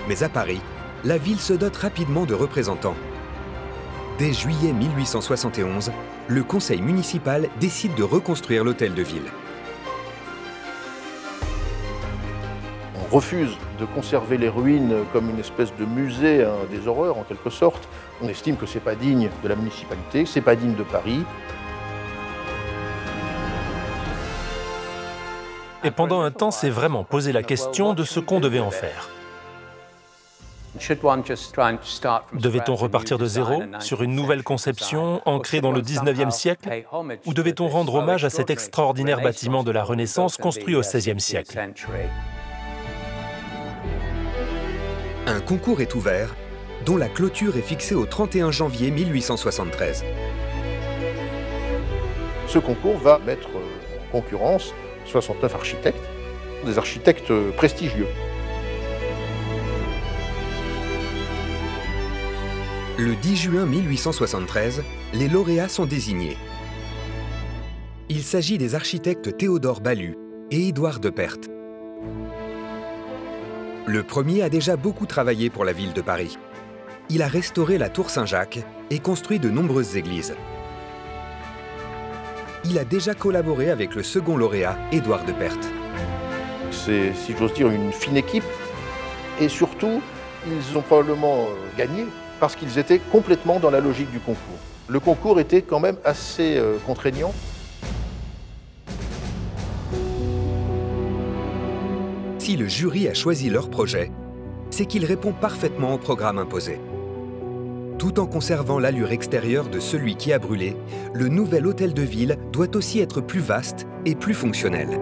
Mais à Paris, la ville se dote rapidement de représentants. Dès juillet 1871, le conseil municipal décide de reconstruire l'hôtel de ville. On refuse de conserver les ruines comme une espèce de musée des horreurs, en quelque sorte. On estime que ce n'est pas digne de la municipalité, ce n'est pas digne de Paris. Et pendant un temps, s'est vraiment posé la question de ce qu'on devait en faire. Devait-on repartir de zéro, sur une nouvelle conception, ancrée dans le 19e siècle, ou devait-on rendre hommage à cet extraordinaire bâtiment de la Renaissance construit au XVIe siècle? Un concours est ouvert, dont la clôture est fixée au 31 janvier 1873. Ce concours va mettre en concurrence 69 architectes, des architectes prestigieux. Le 10 juin 1873, les lauréats sont désignés. Il s'agit des architectes Théodore Balue et Édouard de Perthes. Le premier a déjà beaucoup travaillé pour la ville de Paris. Il a restauré la tour Saint-Jacques et construit de nombreuses églises. Il a déjà collaboré avec le second lauréat, Édouard de Perthes. C'est, si j'ose dire, une fine équipe. Et surtout, ils ont probablement gagné parce qu'ils étaient complètement dans la logique du concours. Le concours était quand même assez contraignant. Si le jury a choisi leur projet, c'est qu'il répond parfaitement au programme imposé. Tout en conservant l'allure extérieure de celui qui a brûlé, le nouvel hôtel de ville doit aussi être plus vaste et plus fonctionnel.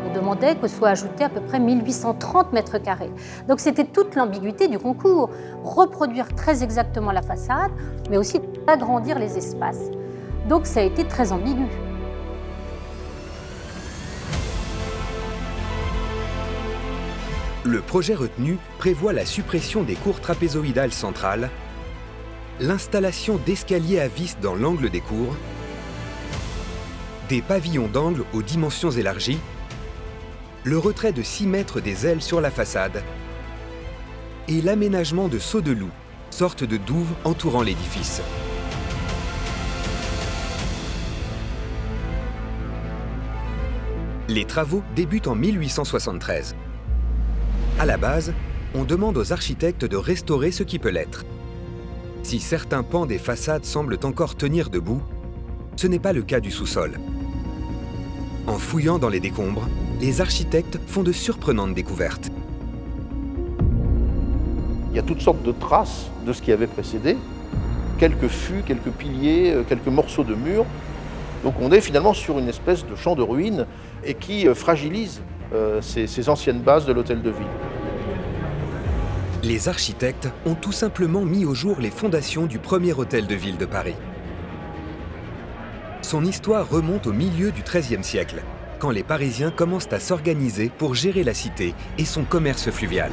On demandait que soit ajouté à peu près 1830 mètres carrés. Donc c'était toute l'ambiguïté du concours. Reproduire très exactement la façade, mais aussi agrandir les espaces. Donc ça a été très ambigu. Le projet retenu prévoit la suppression des cours trapézoïdales centrales, l'installation d'escaliers à vis dans l'angle des cours, des pavillons d'angle aux dimensions élargies, le retrait de 6 mètres des ailes sur la façade et l'aménagement de sauts de loup, sorte de douve entourant l'édifice. Les travaux débutent en 1873. À la base, on demande aux architectes de restaurer ce qui peut l'être. Si certains pans des façades semblent encore tenir debout, ce n'est pas le cas du sous-sol. En fouillant dans les décombres, les architectes font de surprenantes découvertes. Il y a toutes sortes de traces de ce qui avait précédé, quelques fûts, quelques piliers, quelques morceaux de murs. Donc on est finalement sur une espèce de champ de ruines et qui fragilise ces anciennes bases de l'hôtel de ville. Les architectes ont tout simplement mis au jour les fondations du premier hôtel de ville de Paris. Son histoire remonte au milieu du XIIIe siècle, quand les Parisiens commencent à s'organiser pour gérer la cité et son commerce fluvial.